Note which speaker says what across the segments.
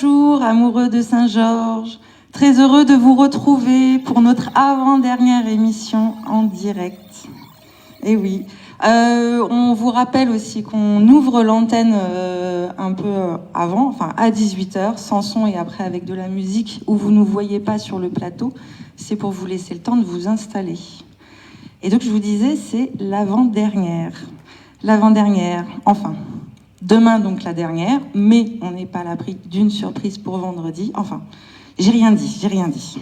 Speaker 1: Bonjour, amoureux de Saint-Georges. Très heureux de vous retrouver pour notre avant-dernière émission en direct. Et oui, on vous rappelle aussi qu'on ouvre l'antenne un peu avant, enfin à 18h, sans son et après avec de la musique, où vous ne nous voyez pas sur le plateau. C'est pour vous laisser le temps de vous installer. Et donc je vous disais, c'est l'avant-dernière. L'avant-dernière, enfin, demain donc la dernière, mais on n'est pas à l'abri d'une surprise pour vendredi. Enfin, j'ai rien dit.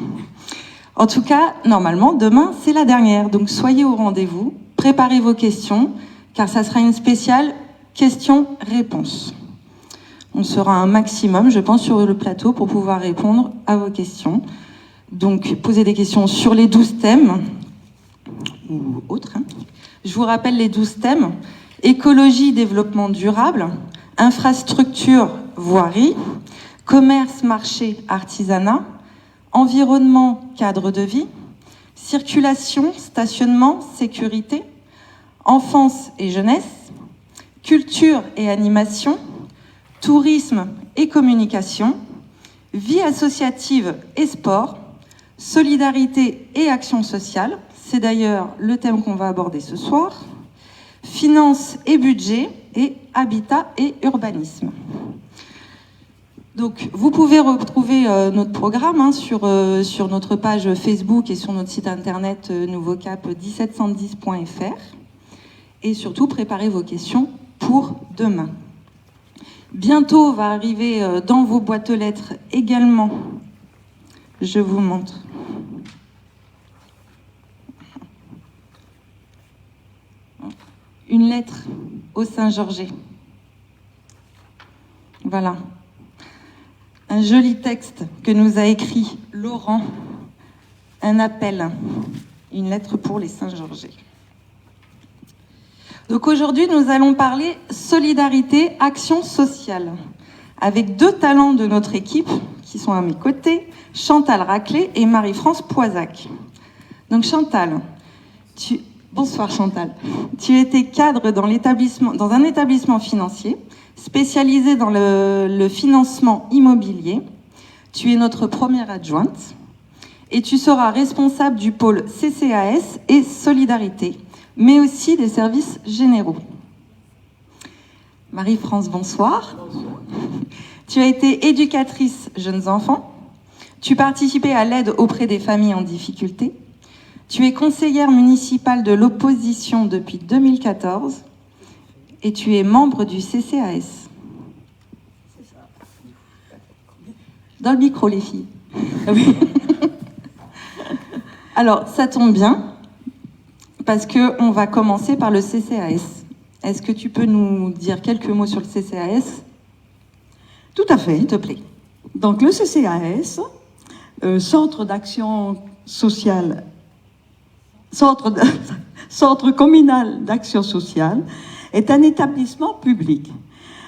Speaker 1: En tout cas, normalement, demain, c'est la dernière. Donc soyez au rendez-vous, préparez vos questions, car ça sera une spéciale questions-réponses. On sera un maximum, je pense, sur le plateau pour pouvoir répondre à vos questions. Donc, posez des questions sur les 12 thèmes, ou autres. Je vous rappelle les 12 thèmes. Écologie, développement durable, infrastructure, voirie, commerce, marché, artisanat, environnement, cadre de vie, circulation, stationnement, sécurité, enfance et jeunesse, culture et animation, tourisme et communication, vie associative et sport, solidarité et action sociale, c'est d'ailleurs le thème qu'on va aborder ce soir, finances et budget, et habitat et urbanisme. Donc, vous pouvez retrouver notre programme sur notre page Facebook et sur notre site internet nouvocap1710.fr. Et surtout, préparez vos questions pour demain. Bientôt va arriver dans vos boîtes aux lettres également, je vous montre, une lettre au Saint-Georges. Voilà. Un joli texte que nous a écrit Laurent. Un appel. Une lettre pour les Saint-Georges. Donc aujourd'hui, nous allons parler solidarité, action sociale. Avec deux talents de notre équipe, qui sont à mes côtés, Chantal Raclé et Marie-France Poisac. Donc Chantal, bonsoir Chantal. Tu étais cadre dans un établissement financier spécialisé dans le financement immobilier. Tu es notre première adjointe et tu seras responsable du pôle CCAS et Solidarité, mais aussi des services généraux. Marie-France, bonsoir. Bonsoir. Tu as été éducatrice jeunes enfants. Tu participais à l'aide auprès des familles en difficulté. Tu es conseillère municipale de l'opposition depuis 2014 et tu es membre du CCAS. Dans le micro, les filles. Oui. Alors, ça tombe bien, parce qu'on va commencer par le CCAS. Est-ce que tu peux nous dire quelques mots sur le CCAS ?
Speaker 2: Tout à fait.
Speaker 1: S'il te plaît.
Speaker 2: Donc, le CCAS, Centre d'action sociale, Centre communal d'action sociale, est un établissement public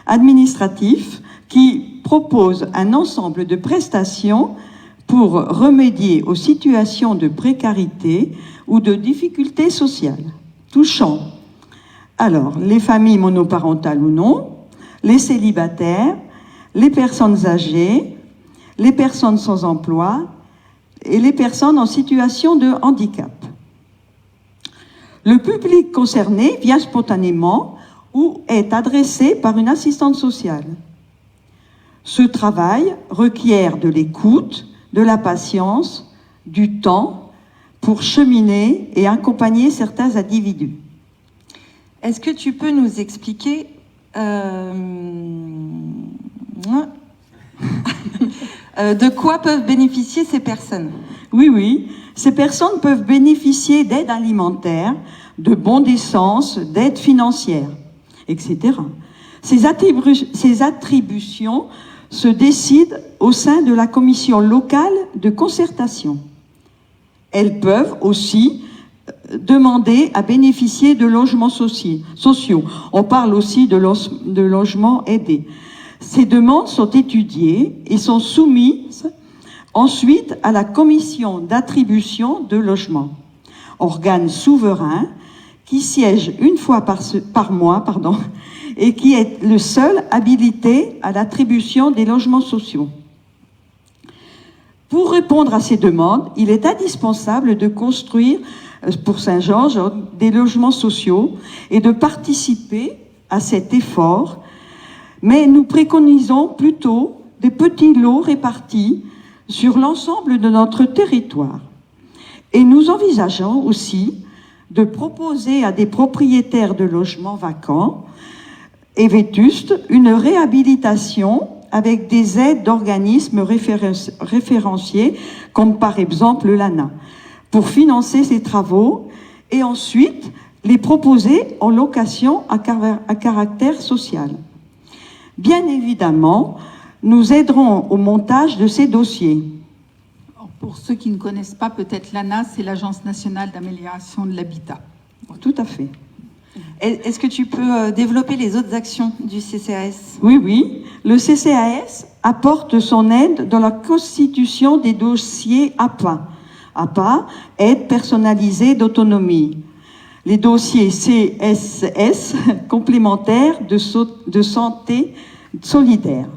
Speaker 2: administratif qui propose un ensemble de prestations pour remédier aux situations de précarité ou de difficultés sociales, touchant alors les familles monoparentales ou non, les célibataires, les personnes âgées, les personnes sans emploi et les personnes en situation de handicap. Le public concerné vient spontanément ou est adressé par une assistante sociale. Ce travail requiert de l'écoute, de la patience, du temps pour cheminer et accompagner certains individus.
Speaker 1: Est-ce que tu peux nous expliquer de quoi peuvent bénéficier ces personnes ?
Speaker 2: Oui. Ces personnes peuvent bénéficier d'aide alimentaire, de bons d'essence, d'aide financière, etc. Ces attributions se décident au sein de la commission locale de concertation. Elles peuvent aussi demander à bénéficier de logements sociaux. On parle aussi de logements aidés. Ces demandes sont étudiées et sont soumises ensuite à la commission d'attribution de logements, organe souverain qui siège une fois par mois, et qui est le seul habilité à l'attribution des logements sociaux. Pour répondre à ces demandes, il est indispensable de construire pour Saint-Georges des logements sociaux et de participer à cet effort, mais nous préconisons plutôt des petits lots répartis sur l'ensemble de notre territoire. Et nous envisageons aussi de proposer à des propriétaires de logements vacants et vétustes une réhabilitation avec des aides d'organismes référenciés, comme par exemple l'ANA, pour financer ces travaux et ensuite les proposer en location à caractère social. Bien évidemment, nous aiderons au montage de ces dossiers.
Speaker 3: Pour ceux qui ne connaissent pas, peut-être l'ANA, c'est l'Agence nationale d'amélioration de l'habitat.
Speaker 2: Tout à fait.
Speaker 1: Est-ce que tu peux développer les autres actions du CCAS ?
Speaker 2: Oui. Le CCAS apporte son aide dans la constitution des dossiers APA. APA, aide personnalisée d'autonomie. Les dossiers CSS, complémentaires de santé solidaire.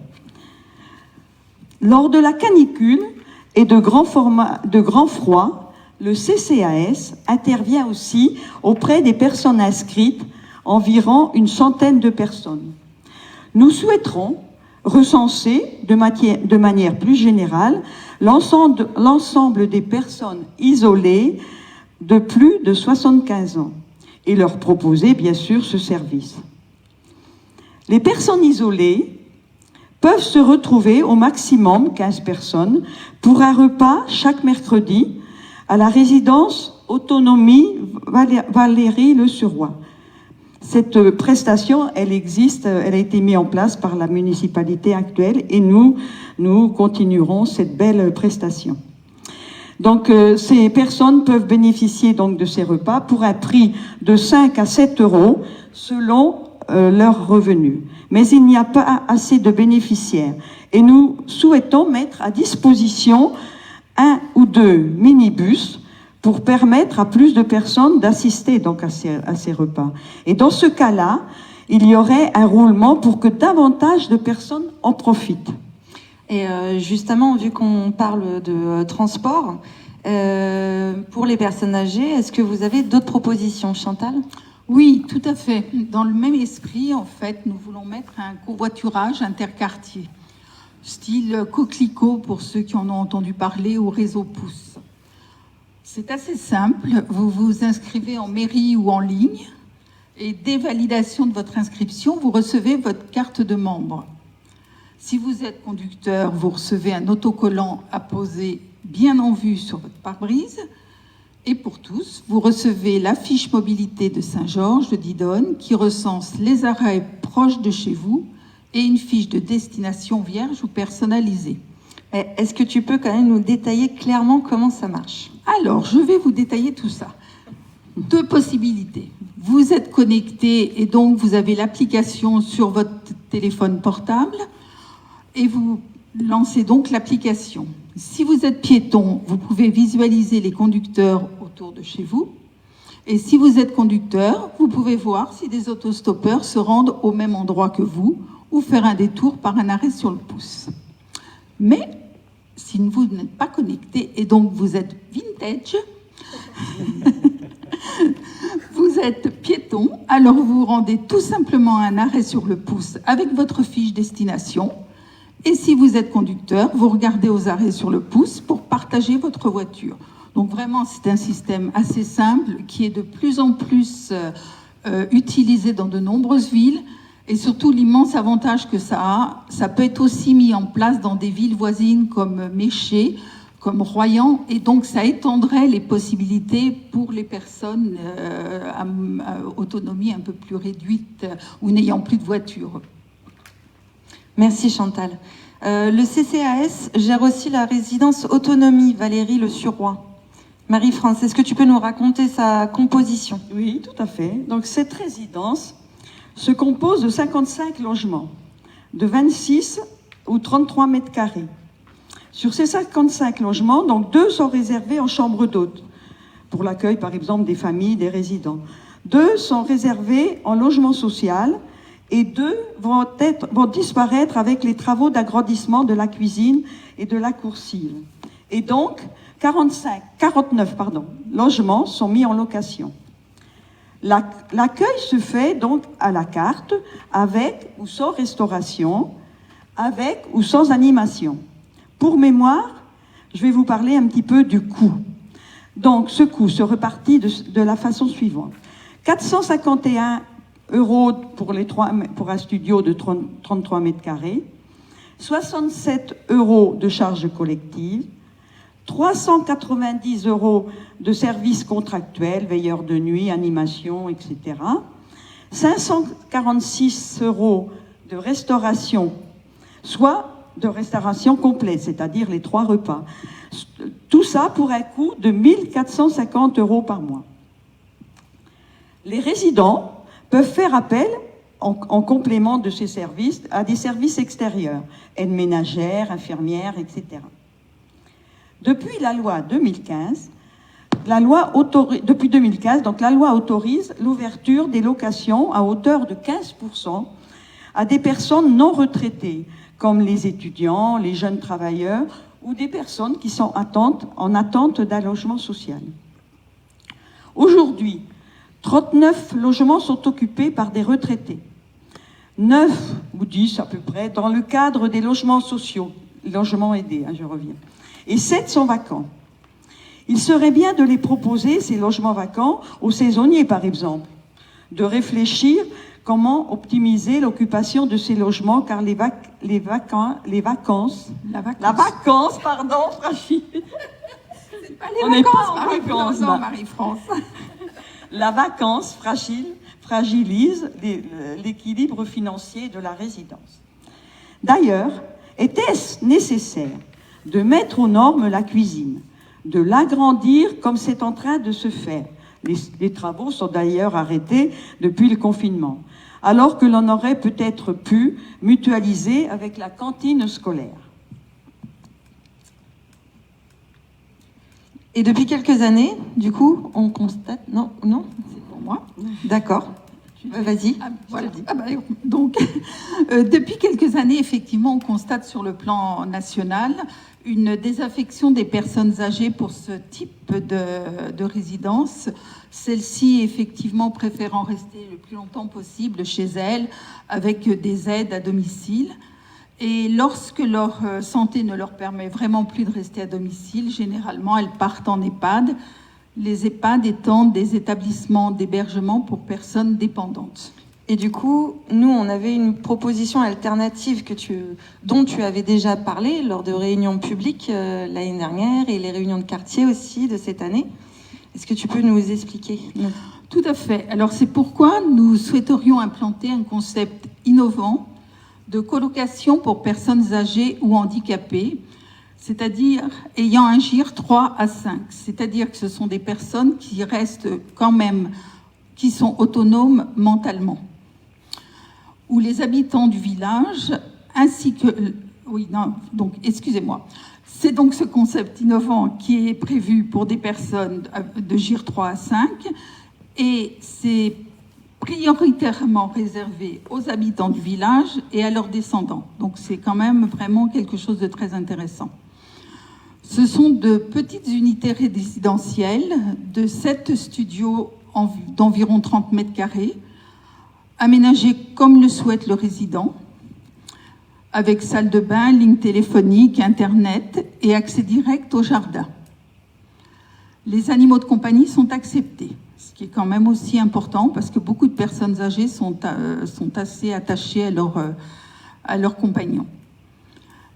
Speaker 2: Lors de la canicule et de grands froids, le CCAS intervient aussi auprès des personnes inscrites, environ une centaine de personnes. Nous souhaiterons recenser de manière plus générale l'ensemble des personnes isolées de plus de 75 ans et leur proposer bien sûr ce service. Les personnes isolées peuvent se retrouver au maximum 15 personnes pour un repas chaque mercredi à la résidence Autonomie Valéry-le-Suroît. Cette prestation, elle existe, elle a été mise en place par la municipalité actuelle et nous continuerons cette belle prestation. Donc, ces personnes peuvent bénéficier donc de ces repas pour un prix de 5 à 7 euros selon leurs revenus. Mais il n'y a pas assez de bénéficiaires. Et nous souhaitons mettre à disposition 1 ou 2 minibus pour permettre à plus de personnes d'assister donc à ces repas. Et dans ce cas-là, il y aurait un roulement pour que davantage de personnes en profitent.
Speaker 1: Et justement, vu qu'on parle de transport, pour les personnes âgées, est-ce que vous avez d'autres propositions, Chantal ?
Speaker 3: Oui, tout à fait. Dans le même esprit, en fait, nous voulons mettre un covoiturage interquartier, style coquelicot pour ceux qui en ont entendu parler, ou réseau pouce. C'est assez simple, vous vous inscrivez en mairie ou en ligne, et dès validation de votre inscription, vous recevez votre carte de membre. Si vous êtes conducteur, vous recevez un autocollant à poser bien en vue sur votre pare-brise. Et pour tous, vous recevez la fiche mobilité de Saint-Georges de Didonne qui recense les arrêts proches de chez vous et une fiche de destination vierge ou personnalisée.
Speaker 1: Est-ce que tu peux quand même nous détailler clairement comment ça marche ?
Speaker 3: Alors, je vais vous détailler tout ça. 2 possibilités. Vous êtes connecté et donc vous avez l'application sur votre téléphone portable et vous lancez donc l'application. Si vous êtes piéton, vous pouvez visualiser les conducteurs autour de chez vous. Et si vous êtes conducteur, vous pouvez voir si des autostoppeurs se rendent au même endroit que vous ou faire un détour par un arrêt sur le pouce. Mais si vous n'êtes pas connecté et donc vous êtes vintage, vous êtes piéton, alors vous vous rendez tout simplement à un arrêt sur le pouce avec votre fiche destination. Et si vous êtes conducteur, vous regardez aux arrêts sur le pouce pour partager votre voiture. Donc vraiment, c'est un système assez simple qui est de plus en plus utilisé dans de nombreuses villes. Et surtout, l'immense avantage que ça peut être aussi mis en place dans des villes voisines comme Méché, comme Royan. Et donc, ça étendrait les possibilités pour les personnes à autonomie un peu plus réduite ou n'ayant plus de voiture.
Speaker 1: Merci Chantal. Le CCAS gère aussi la résidence Autonomie Valéry-le-Suroît. Marie-France, est-ce que tu peux nous raconter sa composition ?
Speaker 2: Oui, tout à fait. Donc cette résidence se compose de 55 logements, de 26 ou 33 mètres carrés. Sur ces 55 logements, donc 2 sont réservés en chambre d'hôtes, pour l'accueil par exemple des familles, des résidents. 2 sont réservés en logement social, et 2 vont disparaître avec les travaux d'agrandissement de la cuisine et de la coursive. Et donc, 49 logements sont mis en location. L'accueil se fait donc à la carte, avec ou sans restauration, avec ou sans animation. Pour mémoire, je vais vous parler un petit peu du coût. Donc, ce coût se repartit de la façon suivante. 451 € pour un studio de 33 mètres carrés, 67 € de charges collectives, 390 € de services contractuels, veilleurs de nuit, animation, etc. 546 € de restauration, soit de restauration complète, c'est-à-dire les 3 repas. Tout ça pour un coût de 1 450 € par mois. Les résidents peuvent faire appel, en complément de ces services, à des services extérieurs, aide ménagère, infirmière, etc. Depuis la loi 2015, la loi autorise l'ouverture des locations à hauteur de 15% à des personnes non retraitées, comme les étudiants, les jeunes travailleurs ou des personnes qui sont en attente d'un logement social. Aujourd'hui, 39 logements sont occupés par des retraités, 9 ou 10 à peu près dans le cadre des logements sociaux, logements aidés, je reviens, et 7 sont vacants. Il serait bien de les proposer, ces logements vacants, aux saisonniers par exemple, de réfléchir comment optimiser l'occupation de ces logements, car la vacance, fragile.
Speaker 3: C'est pas les
Speaker 2: On n'est
Speaker 3: vacances,
Speaker 2: pas en vacances,
Speaker 3: non, Marie-France.
Speaker 2: La vacance fragilise l'équilibre financier de la résidence. D'ailleurs, était-ce nécessaire de mettre aux normes la cuisine, de l'agrandir comme c'est en train de se faire? Les travaux sont d'ailleurs arrêtés depuis le confinement, alors que l'on aurait peut-être pu mutualiser avec la cantine scolaire.
Speaker 1: Et depuis quelques années, du coup, on constate... Non,
Speaker 3: C'est pour moi.
Speaker 1: d'accord. Vas-y.
Speaker 3: Voilà. Donc, depuis quelques années, effectivement, on constate sur le plan national une désaffection des personnes âgées pour ce type de résidence. Celles-ci, effectivement, préférant rester le plus longtemps possible chez elles, avec des aides à domicile. Et lorsque leur santé ne leur permet vraiment plus de rester à domicile, généralement, elles partent en EHPAD. Les EHPAD étant des établissements d'hébergement pour personnes dépendantes.
Speaker 1: Et du coup, nous, on avait une proposition alternative dont tu avais déjà parlé lors de réunions publiques l'année dernière et les réunions de quartier aussi de cette année. Est-ce que tu peux nous expliquer?
Speaker 3: Tout à fait. Alors, c'est pourquoi nous souhaiterions implanter un concept innovant de colocation pour personnes âgées ou handicapées, c'est-à-dire ayant un GIR 3 à 5. C'est-à-dire que ce sont des personnes qui restent quand même, qui sont autonomes mentalement. Où les habitants du village, ainsi que... C'est donc ce concept innovant qui est prévu pour des personnes de GIR 3 à 5, et c'est prioritairement réservé aux habitants du village et à leurs descendants. Donc c'est quand même vraiment quelque chose de très intéressant. Ce sont de petites unités résidentielles de 7 studios d'environ 30 mètres carrés, aménagés comme le souhaite le résident, avec salle de bain, ligne téléphonique, Internet et accès direct au jardin. Les animaux de compagnie sont acceptés, ce qui est quand même aussi important parce que beaucoup de personnes âgées sont assez attachées à leurs compagnons.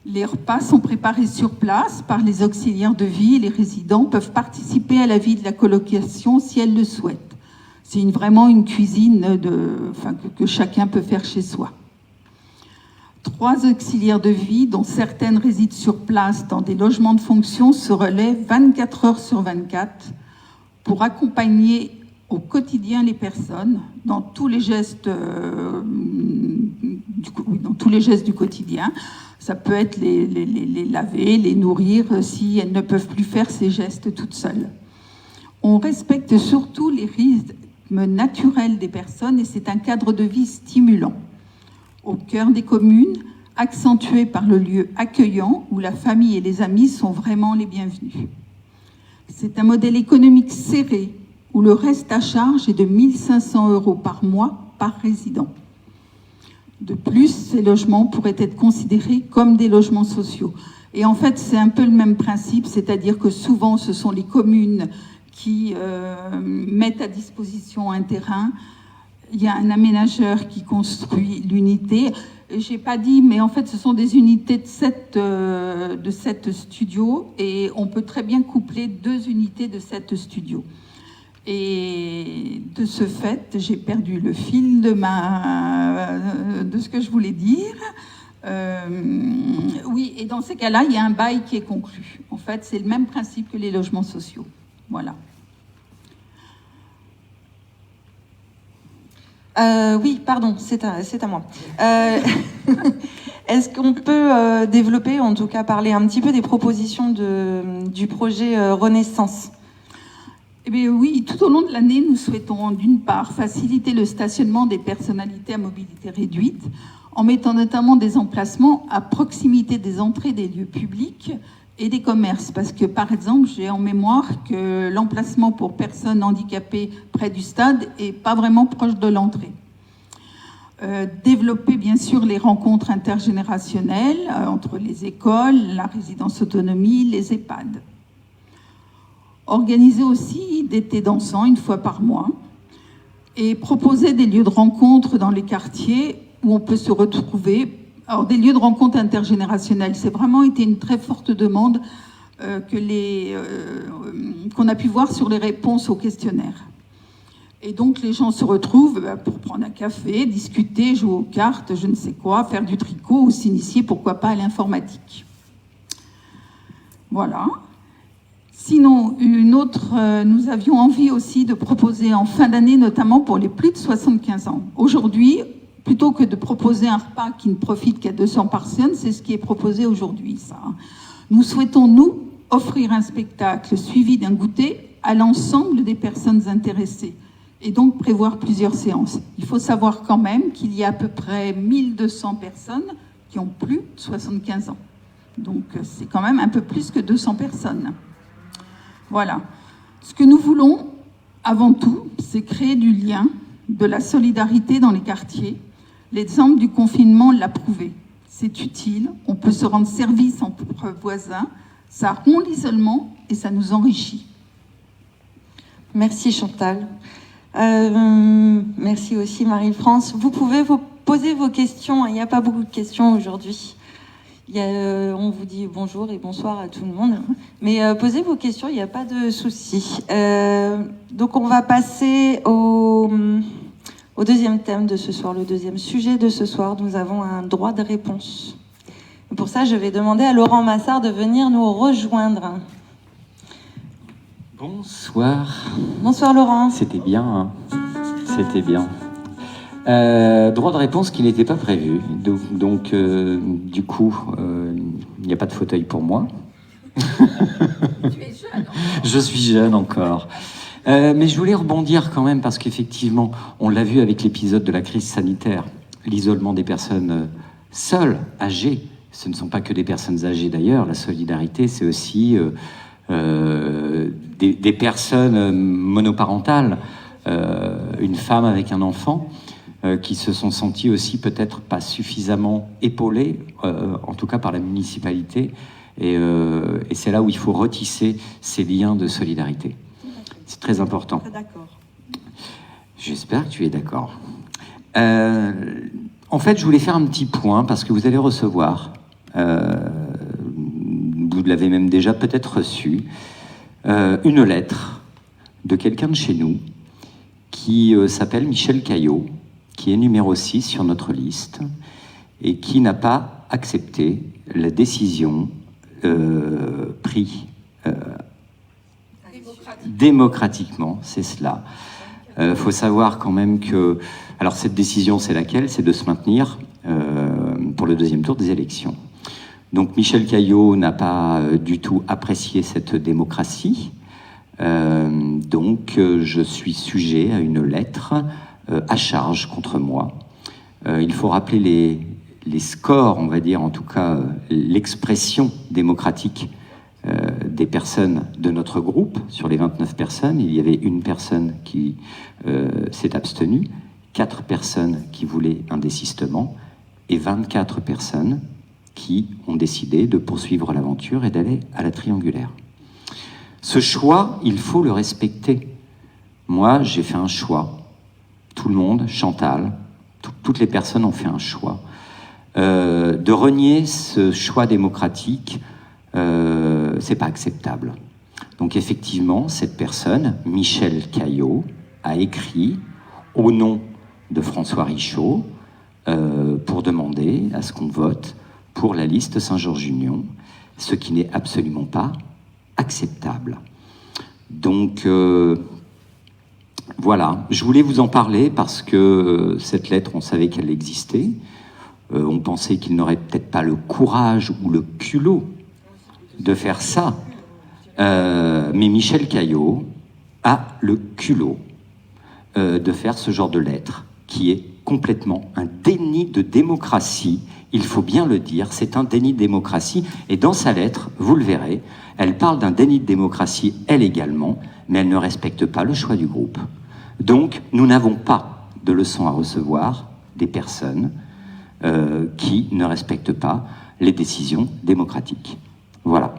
Speaker 3: Les repas sont préparés sur place par les auxiliaires de vie et les résidents peuvent participer à la vie de la colocation si elles le souhaitent. C'est vraiment une cuisine que chacun peut faire chez soi. 3 auxiliaires de vie, dont certaines résident sur place dans des logements de fonction, se relaient 24 heures sur 24 pour accompagner au quotidien les personnes dans tous les gestes, du quotidien. Ça peut être les laver, les nourrir si elles ne peuvent plus faire ces gestes toutes seules. On respecte surtout les rythmes naturels des personnes et c'est un cadre de vie stimulant. Au cœur des communes, accentuée par le lieu accueillant où la famille et les amis sont vraiment les bienvenus. C'est un modèle économique serré où le reste à charge est de 1 500 € par mois par résident. De plus, ces logements pourraient être considérés comme des logements sociaux. Et en fait, c'est un peu le même principe, c'est-à-dire que souvent, ce sont les communes qui mettent à disposition un terrain. Il y a un aménageur qui construit l'unité. Je n'ai pas dit, mais en fait, ce sont des unités de 7 studios et on peut très bien coupler 2 unités de 7 studios. Et de ce fait, j'ai perdu le fil de ce que je voulais dire. Oui, et dans ces cas-là, il y a un bail qui est conclu. En fait, c'est le même principe que les logements sociaux. Voilà.
Speaker 1: Oui, pardon, c'est à moi. Est-ce qu'on peut développer, en tout cas parler un petit peu des propositions du projet Renaissance ?
Speaker 3: Eh bien oui, tout au long de l'année, nous souhaitons d'une part faciliter le stationnement des personnalités à mobilité réduite, en mettant notamment des emplacements à proximité des entrées des lieux publics et des commerces. Parce que, par exemple, j'ai en mémoire que l'emplacement pour personnes handicapées près du stade n'est pas vraiment proche de l'entrée. Développer, bien sûr, les rencontres intergénérationnelles entre les écoles, la résidence autonomie, les EHPAD. Organiser aussi des thés dansants 1 fois par mois et proposer des lieux de rencontre dans les quartiers où on peut se retrouver. Alors, des lieux de rencontre intergénérationnels, c'est vraiment été une très forte demande qu'on a pu voir sur les réponses aux questionnaires. Et donc, les gens se retrouvent pour prendre un café, discuter, jouer aux cartes, je ne sais quoi, faire du tricot ou s'initier, pourquoi pas, à l'informatique. Voilà. Sinon, nous avions envie aussi de proposer en fin d'année, notamment pour les plus de 75 ans. Aujourd'hui, plutôt que de proposer un repas qui ne profite qu'à 200 personnes, c'est ce qui est proposé aujourd'hui, ça. Nous souhaitons, nous, offrir un spectacle suivi d'un goûter à l'ensemble des personnes intéressées et donc prévoir plusieurs séances. Il faut savoir quand même qu'il y a à peu près 1200 personnes qui ont plus de 75 ans. Donc, c'est quand même un peu plus que 200 personnes. Voilà. Ce que nous voulons, avant tout, c'est créer du lien, de la solidarité dans les quartiers. L'exemple du confinement l'a prouvé. C'est utile, on peut se rendre service entre voisins, ça rompt l'isolement et ça nous enrichit.
Speaker 1: Merci Chantal. Merci aussi Marie-France. Vous pouvez vous poser vos questions, il n'y a pas beaucoup de questions aujourd'hui. On vous dit bonjour et bonsoir à tout le monde. Mais posez vos questions, il n'y a pas de souci. Donc on va passer au deuxième thème de ce soir, le deuxième sujet de ce soir. Nous avons un droit de réponse. Et pour ça, je vais demander à Laurent Massard de venir nous rejoindre.
Speaker 4: Bonsoir.
Speaker 1: Bonsoir Laurent.
Speaker 4: C'était bien, hein. C'était bien. Droit de réponse qui n'était pas prévu. Donc du coup, il n'y a pas de fauteuil pour moi.
Speaker 3: Tu es jeune encore.
Speaker 4: Je suis jeune encore. Mais je voulais rebondir quand même parce qu'effectivement, on l'a vu avec l'épisode de la crise sanitaire, l'isolement des personnes seules, âgées. Ce ne sont pas que des personnes âgées d'ailleurs. La solidarité, c'est aussi des personnes monoparentales, une femme avec un enfant, qui se sont sentis aussi peut-être pas suffisamment épaulés, en tout cas par la municipalité. Et c'est là où il faut retisser ces liens de solidarité. C'est très important.
Speaker 2: D'accord.
Speaker 4: J'espère que tu es d'accord. En fait, je voulais faire un petit point parce que vous allez recevoir, vous l'avez même déjà peut-être reçu, une lettre de quelqu'un de chez nous qui s'appelle Michel Caillot, qui est numéro 6 sur notre liste et qui n'a pas accepté la décision prise démocratiquement, c'est cela. Faut savoir quand même que... Alors cette décision, c'est laquelle? C'est de se maintenir pour le deuxième tour des élections. Donc Michel Caillot n'a pas du tout apprécié cette démocratie. Donc je suis sujet à une lettre à charge contre moi. Il faut rappeler les scores, on va dire, en tout cas l'expression démocratique des personnes de notre groupe. Sur les 29 personnes, il y avait une personne qui s'est abstenue, 4 personnes qui voulaient un désistement et 24 personnes qui ont décidé de poursuivre l'aventure et d'aller à la triangulaire. Ce choix, il faut le respecter. Moi, j'ai fait un choix. Tout le monde, Chantal, toutes les personnes ont fait un choix. De renier ce choix démocratique, c'est pas acceptable. Donc effectivement, cette personne, Michel Caillot, a écrit au nom de François Richaud pour demander à ce qu'on vote pour la liste Saint-Georges-Union, ce qui n'est absolument pas acceptable. Donc voilà, je voulais vous en parler parce que cette lettre, on savait qu'elle existait. On pensait qu'il n'aurait peut-être pas le courage ou le culot de faire ça. Mais Michel Caillot a le culot de faire ce genre de lettre qui est complètement un déni de démocratie. Il faut bien le dire, c'est un déni de démocratie. Et dans sa lettre, vous le verrez, elle parle d'un déni de démocratie, elle également, mais elle ne respecte pas le choix du groupe. Donc, nous n'avons pas de leçons à recevoir des personnes qui ne respectent pas les décisions démocratiques. Voilà.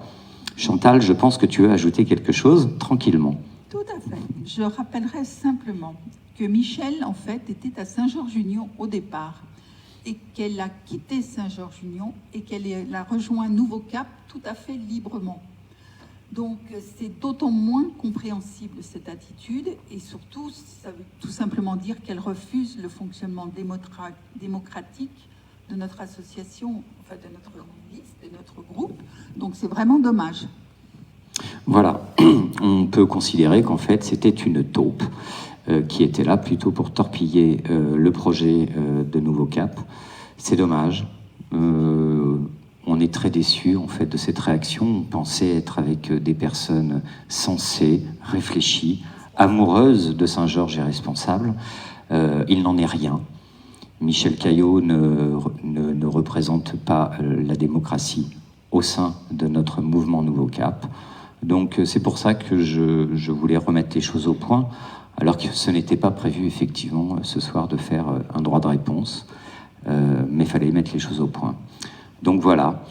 Speaker 4: Chantal, je pense que tu veux ajouter quelque chose tranquillement.
Speaker 3: Tout à fait. Je rappellerai simplement que Michel, en fait, était à Saint-Georges-Union au départ et qu'elle a quitté Saint-Georges-Union et qu'elle a rejoint Nouveau Cap tout à fait librement. Donc, c'est d'autant moins compréhensible cette attitude et surtout, ça veut tout simplement dire qu'elle refuse le fonctionnement démocratique de notre association, enfin de notre liste, de notre groupe. Donc, c'est vraiment dommage.
Speaker 4: Voilà, on peut considérer qu'en fait, c'était une taupe qui était là plutôt pour torpiller le projet de Nouveau Cap. C'est dommage. On est très déçus en fait de cette réaction. On pensait être avec des personnes sensées, réfléchies, amoureuses de Saint-Georges et responsables. Il n'en est rien. Michel Caillot ne représente pas la démocratie au sein de notre mouvement Nouveau Cap. Donc c'est pour ça que je voulais remettre les choses au point, alors que ce n'était pas prévu effectivement ce soir de faire un droit de réponse, mais il fallait mettre les choses au point. Donc voilà,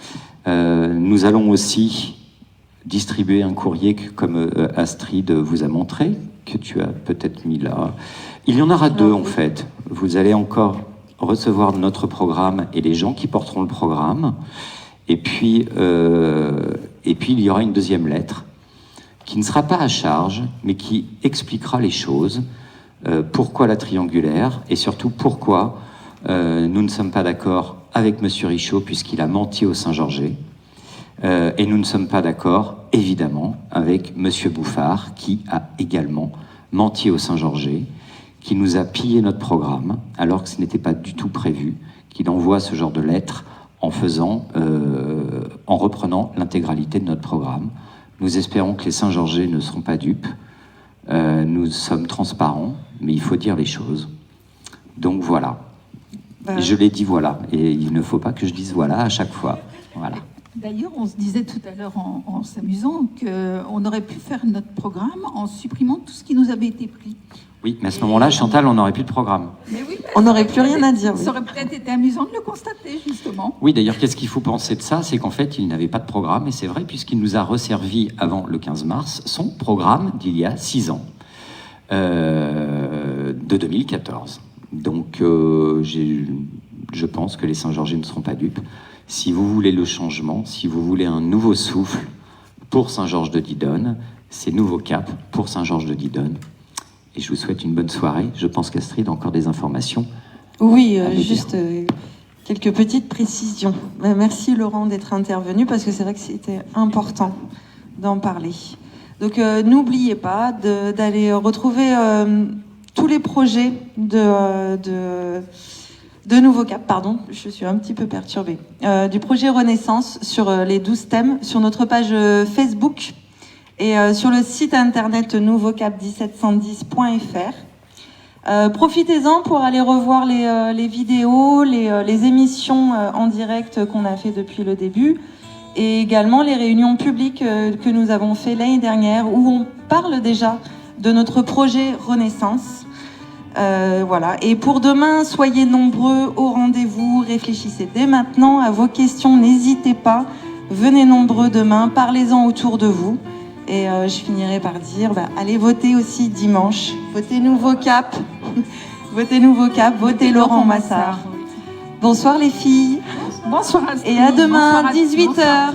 Speaker 4: nous allons aussi distribuer un courrier que, comme Astrid vous a montré, que tu as peut-être mis là. Il y en aura 2 en fait. Vous allez encore recevoir notre programme et les gens qui porteront le programme. Et puis il y aura une deuxième lettre qui ne sera pas à charge, mais qui expliquera les choses, pourquoi la triangulaire, et surtout pourquoi nous ne sommes pas d'accord avec M. Richaud, puisqu'il a menti au Saint-Georges, et nous ne sommes pas d'accord, évidemment, avec M. Bouffard, qui a également menti au Saint-Georges, qui nous a pillé notre programme, alors que ce n'était pas du tout prévu, qu'il envoie ce genre de lettres en reprenant l'intégralité de notre programme. Nous espérons que les Saint-Georgais ne seront pas dupes. Nous sommes transparents, mais il faut dire les choses. Donc voilà. Je l'ai dit voilà, et il ne faut pas que je dise voilà à chaque fois. Voilà.
Speaker 3: D'ailleurs, on se disait tout à l'heure en s'amusant qu'on aurait pu faire notre programme en supprimant tout ce qui nous avait été pris.
Speaker 4: Oui, mais à ce moment-là, Chantal, on n'aurait plus de programme.
Speaker 3: Mais oui,
Speaker 1: On n'aurait plus rien à dire. Oui.
Speaker 3: Ça aurait peut-être été amusant de le constater, justement.
Speaker 4: Oui, d'ailleurs, qu'est-ce qu'il faut penser de ça? C'est qu'en fait, il n'avait pas de programme, et c'est vrai, puisqu'il nous a resservi avant le 15 mars son programme d'il y a 6 ans, de 2014. Donc, je pense que les Saint-Georgais ne seront pas dupes. Si vous voulez le changement, si vous voulez un nouveau souffle pour Saint-Georges de Didonne, c'est Nouveau Cap pour Saint-Georges de Didonne. Et je vous souhaite une bonne soirée. Je pense qu'Astrid a encore des informations.
Speaker 1: Oui, juste quelques petites précisions. Merci Laurent d'être intervenu parce que c'est vrai que c'était important d'en parler. Donc n'oubliez pas d'aller retrouver tous les projets de Nouveau Cap, pardon, je suis un petit peu perturbée, du projet Renaissance sur les 12 thèmes sur notre page Facebook et sur le site internet nouvocap1710.fr. Profitez-en pour aller revoir les vidéos, les émissions en direct qu'on a fait depuis le début, et également les réunions publiques que nous avons fait l'année dernière, où on parle déjà de notre projet Renaissance. Voilà. Et pour demain, soyez nombreux au rendez-vous, réfléchissez dès maintenant à vos questions, n'hésitez pas, venez nombreux demain, parlez-en autour de vous. Et je finirai par dire, allez voter aussi dimanche, votez Nouveau Cap, votez Nouveau Cap, votez Laurent Massard. Bonsoir les filles.
Speaker 3: Bonsoir.
Speaker 1: Et à demain, 18h.